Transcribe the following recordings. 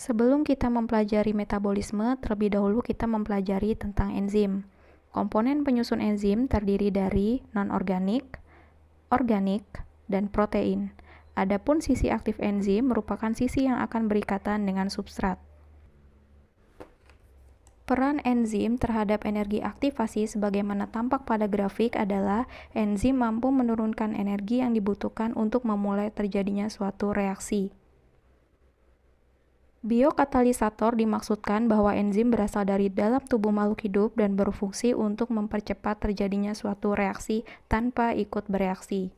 Sebelum kita mempelajari metabolisme, terlebih dahulu kita mempelajari tentang enzim. Komponen penyusun enzim terdiri dari non-organik, organik, dan protein. Adapun sisi aktif enzim merupakan sisi yang akan berikatan dengan substrat. Peran enzim terhadap energi aktivasi sebagaimana tampak pada grafik adalah enzim mampu menurunkan energi yang dibutuhkan untuk memulai terjadinya suatu reaksi. Biokatalisator dimaksudkan bahwa enzim berasal dari dalam tubuh makhluk hidup dan berfungsi untuk mempercepat terjadinya suatu reaksi tanpa ikut bereaksi.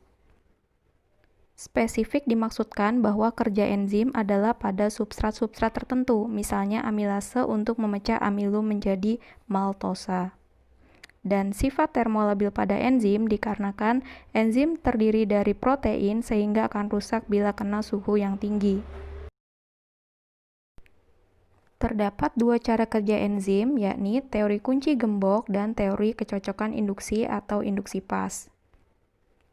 Spesifik dimaksudkan bahwa kerja enzim adalah pada substrat-substrat tertentu, misalnya amilase untuk memecah amilum menjadi maltosa. Dan sifat termolabil pada enzim dikarenakan enzim terdiri dari protein sehingga akan rusak bila kena suhu yang tinggi. Terdapat dua cara kerja enzim, yakni teori kunci gembok dan teori kecocokan induksi atau induksi pas.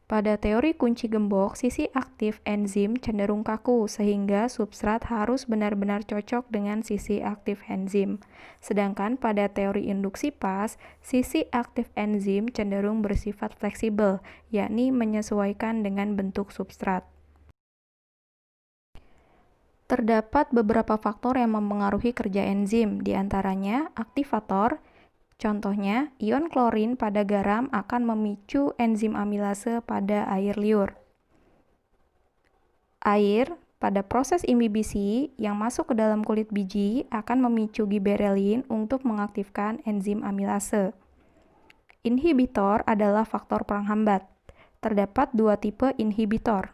Pada teori kunci gembok, sisi aktif enzim cenderung kaku, sehingga substrat harus benar-benar cocok dengan sisi aktif enzim. Sedangkan pada teori induksi pas, sisi aktif enzim cenderung bersifat fleksibel, yakni menyesuaikan dengan bentuk substrat. Terdapat beberapa faktor yang mempengaruhi kerja enzim, diantaranya aktivator. Contohnya, ion klorin pada garam akan memicu enzim amilase pada air liur. Air pada proses imbibisi yang masuk ke dalam kulit biji akan memicu giberelin untuk mengaktifkan enzim amilase. Inhibitor adalah faktor penghambat. Terdapat dua tipe inhibitor.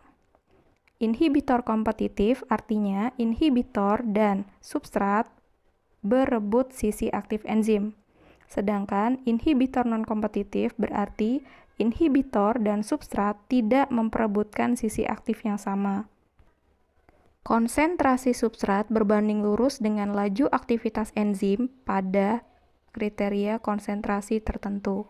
Inhibitor kompetitif artinya inhibitor dan substrat berebut sisi aktif enzim. Sedangkan inhibitor non-kompetitif berarti inhibitor dan substrat tidak memperebutkan sisi aktif yang sama. Konsentrasi substrat berbanding lurus dengan laju aktivitas enzim pada kriteria konsentrasi tertentu.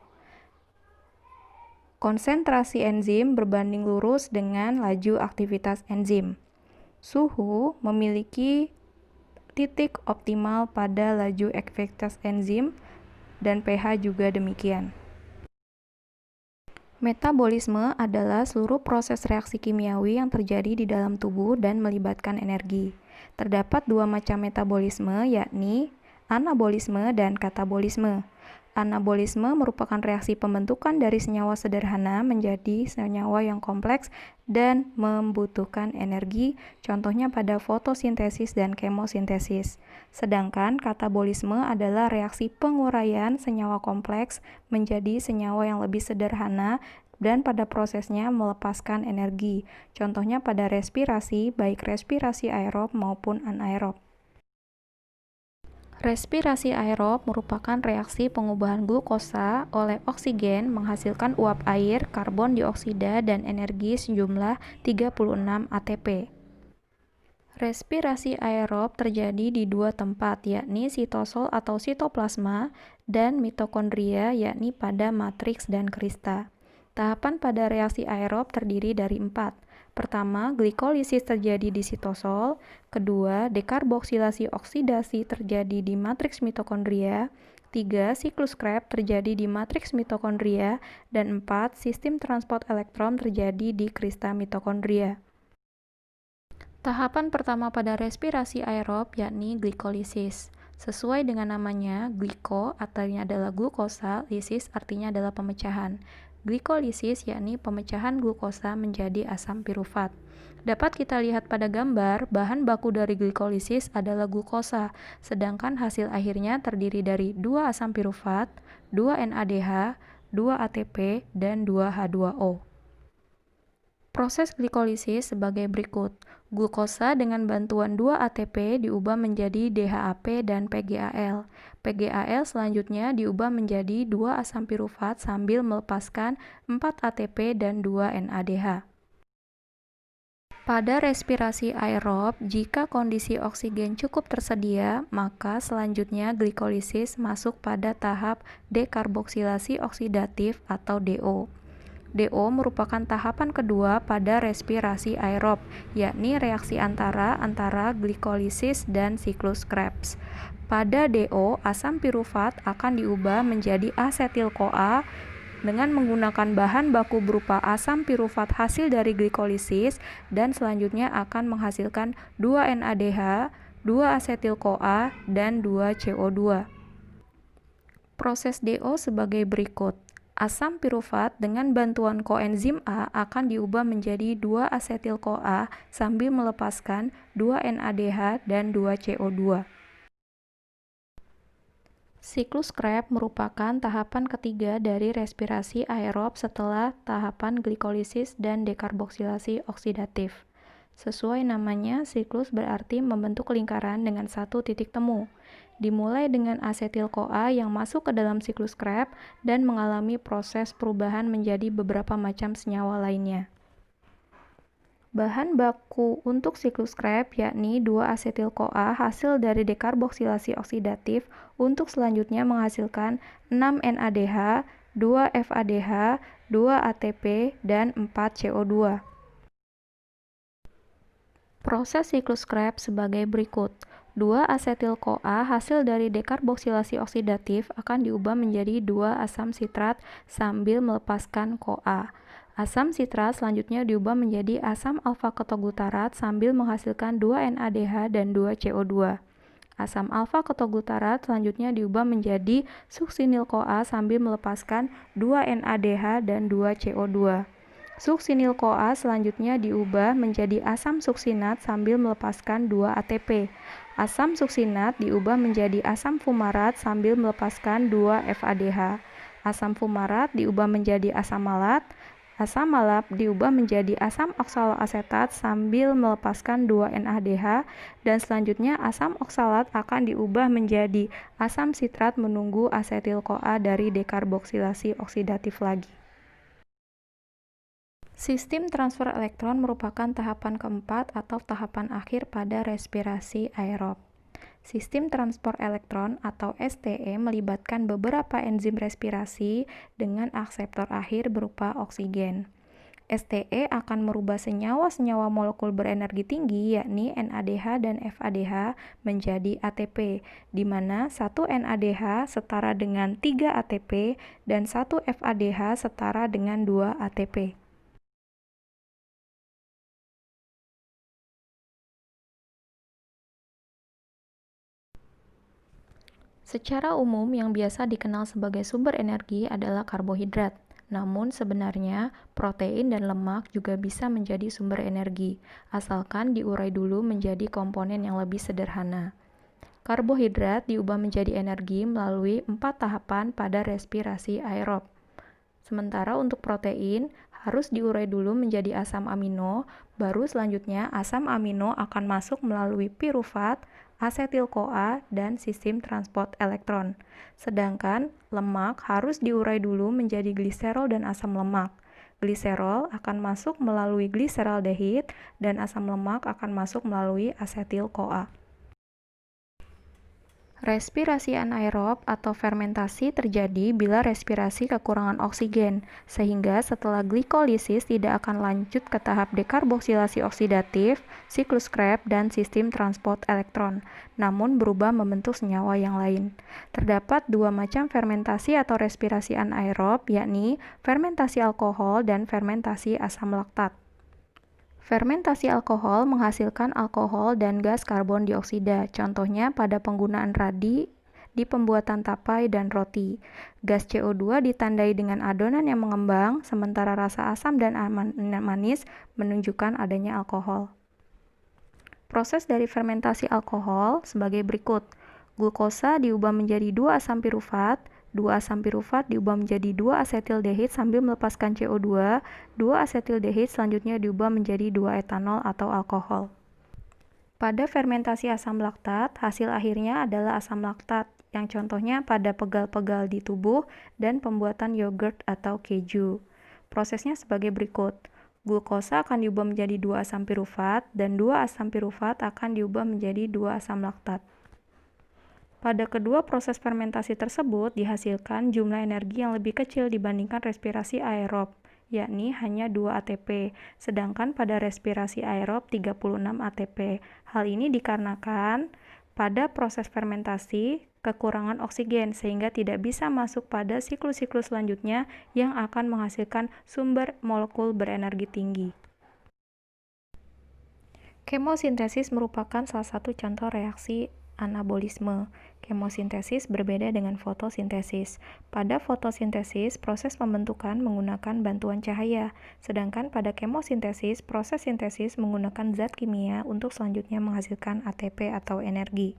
Konsentrasi enzim berbanding lurus dengan laju aktivitas enzim. Suhu memiliki titik optimal pada laju aktivitas enzim dan pH juga demikian. Metabolisme adalah seluruh proses reaksi kimiawi yang terjadi di dalam tubuh dan melibatkan energi. Terdapat dua macam metabolisme, yakni anabolisme dan katabolisme. Anabolisme merupakan reaksi pembentukan dari senyawa sederhana menjadi senyawa yang kompleks dan membutuhkan energi, contohnya pada fotosintesis dan kemosintesis. Sedangkan katabolisme adalah reaksi penguraian senyawa kompleks menjadi senyawa yang lebih sederhana dan pada prosesnya melepaskan energi, contohnya pada respirasi, baik respirasi aerob maupun anaerob. Respirasi aerob merupakan reaksi pengubahan glukosa oleh oksigen menghasilkan uap air, karbon dioksida, dan energi sejumlah 36 ATP. Respirasi aerob terjadi di dua tempat, yakni sitosol atau sitoplasma dan mitokondria, yakni pada matriks dan krista. Tahapan pada reaksi aerob terdiri dari 4. Pertama, glikolisis terjadi di sitosol. Kedua, dekarboksilasi oksidasi terjadi di matriks mitokondria. 3. Siklus Krebs terjadi di matriks mitokondria. Dan 4. Sistem transport elektron terjadi di krista mitokondria. Tahapan pertama pada respirasi aerob yakni glikolisis. Sesuai dengan namanya, gliko artinya adalah glukosa, lisis artinya adalah pemecahan. Glikolisis yakni pemecahan glukosa menjadi asam pirufat. Dapat kita lihat pada gambar, bahan baku dari glikolisis adalah glukosa, sedangkan hasil akhirnya terdiri dari 2 asam pirufat, 2 NADH, 2 ATP, dan 2 H2O. Proses glikolisis sebagai berikut. Glukosa dengan bantuan 2 ATP diubah menjadi DHAP dan PGAL. PGAL selanjutnya diubah menjadi 2 asam pirufat sambil melepaskan 4 ATP dan 2 NADH. Pada respirasi aerob, jika kondisi oksigen cukup tersedia, maka selanjutnya glikolisis masuk pada tahap dekarboksilasi oksidatif atau DO. DO merupakan tahapan kedua pada respirasi aerob, yakni reaksi antara glikolisis dan siklus Krebs. Pada DO, asam pirufat akan diubah menjadi asetil-CoA dengan menggunakan bahan baku berupa asam pirufat hasil dari glikolisis dan selanjutnya akan menghasilkan 2 NADH, 2 asetil-CoA, dan 2 CO2. Proses DO sebagai berikut. Asam pirufat dengan bantuan koenzim A akan diubah menjadi 2 asetil-CoA sambil melepaskan 2 NADH dan 2 CO2. Siklus Krebs merupakan tahapan ketiga dari respirasi aerob setelah tahapan glikolisis dan dekarboksilasi oksidatif. Sesuai namanya, siklus berarti membentuk lingkaran dengan satu titik temu. Dimulai dengan asetil-CoA yang masuk ke dalam siklus Krebs dan mengalami proses perubahan menjadi beberapa macam senyawa lainnya. Bahan baku untuk siklus Krebs yakni 2 asetil-CoA hasil dari dekarboksilasi oksidatif untuk selanjutnya menghasilkan 6 NADH, 2 FADH, 2 ATP, dan 4 CO2. Proses siklus Krebs sebagai berikut. 2 asetil-CoA hasil dari dekarboksilasi oksidatif akan diubah menjadi 2 asam sitrat sambil melepaskan CoA. Asam sitrat selanjutnya diubah menjadi asam alfa-ketogutarat sambil menghasilkan 2 NADH dan 2 CO2. Asam alfa-ketogutarat selanjutnya diubah menjadi suksinil-CoA sambil melepaskan 2 NADH dan 2 CO2. Suksinil-CoA selanjutnya diubah menjadi asam suksinat sambil melepaskan 2 ATP. Asam suksinat diubah menjadi asam fumarat sambil melepaskan 2 FADH. Asam fumarat diubah menjadi asam malat. Asam malat diubah menjadi asam oksaloasetat sambil melepaskan 2 NADH, dan selanjutnya asam oksalat akan diubah menjadi asam sitrat menunggu asetil-CoA dari dekarboksilasi oksidatif lagi. Sistem transfer elektron merupakan tahapan keempat atau tahapan akhir pada respirasi aerob. Sistem transport elektron atau STE melibatkan beberapa enzim respirasi dengan akseptor akhir berupa oksigen. STE akan merubah senyawa-senyawa molekul berenergi tinggi yakni NADH dan FADH menjadi ATP, di mana 1 NADH setara dengan 3 ATP dan 1 FADH setara dengan 2 ATP. Secara umum, yang biasa dikenal sebagai sumber energi adalah karbohidrat. Namun sebenarnya, protein dan lemak juga bisa menjadi sumber energi, asalkan diurai dulu menjadi komponen yang lebih sederhana. Karbohidrat diubah menjadi energi melalui 4 tahapan pada respirasi aerob. Sementara untuk protein, harus diurai dulu menjadi asam amino, baru selanjutnya asam amino akan masuk melalui pirufat, asetil-CoA, dan sistem transport elektron. Sedangkan lemak harus diurai dulu menjadi gliserol dan asam lemak. Gliserol akan masuk melalui gliseraldehid dan asam lemak akan masuk melalui asetil-CoA. Respirasi anaerob atau fermentasi terjadi bila respirasi kekurangan oksigen, sehingga setelah glikolisis tidak akan lanjut ke tahap dekarboksilasi oksidatif, siklus Krebs, dan sistem transport elektron, namun berubah membentuk senyawa yang lain. Terdapat 2 macam fermentasi atau respirasi anaerob, yakni fermentasi alkohol dan fermentasi asam laktat. Fermentasi alkohol menghasilkan alkohol dan gas karbon dioksida, contohnya pada penggunaan radi di pembuatan tapai dan roti. Gas CO2 ditandai dengan adonan yang mengembang, sementara rasa asam dan manis menunjukkan adanya alkohol. Proses dari fermentasi alkohol sebagai berikut. Glukosa diubah menjadi 2 asam pirufat, 2 asam pirufat diubah menjadi 2 asetildehid sambil melepaskan CO2, 2 asetildehid selanjutnya diubah menjadi 2 etanol atau alkohol. Pada fermentasi asam laktat, hasil akhirnya adalah asam laktat, yang contohnya pada pegal-pegal di tubuh dan pembuatan yogurt atau keju. Prosesnya sebagai berikut. Glukosa akan diubah menjadi 2 asam pirufat, dan 2 asam pirufat akan diubah menjadi 2 asam laktat. Pada kedua proses fermentasi tersebut dihasilkan jumlah energi yang lebih kecil dibandingkan respirasi aerob, yakni hanya 2 ATP, sedangkan pada respirasi aerob 36 ATP. Hal ini dikarenakan pada proses fermentasi kekurangan oksigen sehingga tidak bisa masuk pada siklus-siklus selanjutnya yang akan menghasilkan sumber molekul berenergi tinggi. Kemosintesis merupakan salah satu contoh reaksi anabolisme. Kemosintesis berbeda dengan fotosintesis. Pada fotosintesis, proses pembentukan menggunakan bantuan cahaya, sedangkan pada kemosintesis, proses sintesis menggunakan zat kimia untuk selanjutnya menghasilkan ATP atau energi.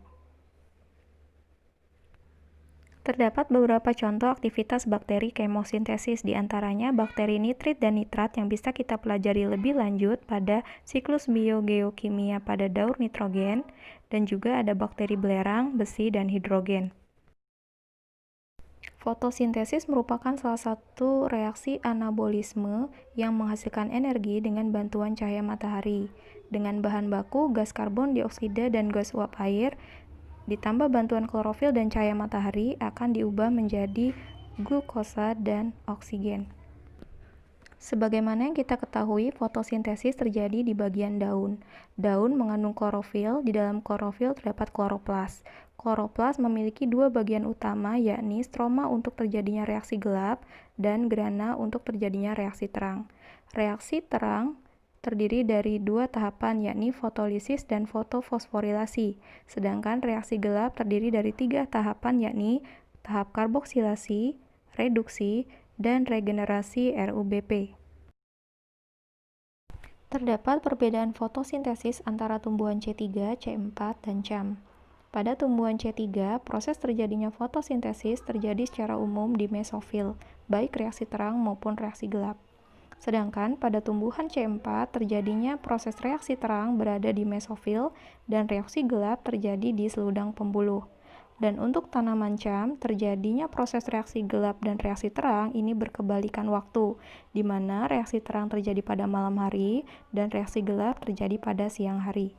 Terdapat beberapa contoh aktivitas bakteri kemosintesis, di antaranya bakteri nitrit dan nitrat yang bisa kita pelajari lebih lanjut pada siklus biogeokimia pada daur nitrogen, dan juga ada bakteri belerang, besi, dan hidrogen. Fotosintesis merupakan salah satu reaksi anabolisme yang menghasilkan energi dengan bantuan cahaya matahari. Dengan bahan baku gas karbon dioksida dan gas uap air, ditambah bantuan klorofil dan cahaya matahari akan diubah menjadi glukosa dan oksigen. Sebagaimana yang kita ketahui, fotosintesis terjadi di bagian daun. Daun mengandung klorofil, di dalam klorofil terdapat kloroplas. Kloroplas memiliki dua bagian utama, yakni stroma untuk terjadinya reaksi gelap dan grana untuk terjadinya reaksi terang. Reaksi terang terdiri dari dua tahapan, yakni fotolisis dan fotofosforilasi, sedangkan reaksi gelap terdiri dari tiga tahapan, yakni tahap karboksilasi, reduksi, dan regenerasi RUBP. Terdapat perbedaan fotosintesis antara tumbuhan C3, C4, dan CAM. Pada tumbuhan C3, proses terjadinya fotosintesis terjadi secara umum di mesofil, baik reaksi terang maupun reaksi gelap. Sedangkan pada tumbuhan C4 terjadinya proses reaksi terang berada di mesofil dan reaksi gelap terjadi di seludang pembuluh. Dan untuk tanaman CAM, terjadinya proses reaksi gelap dan reaksi terang ini berkebalikan waktu, di mana reaksi terang terjadi pada malam hari dan reaksi gelap terjadi pada siang hari.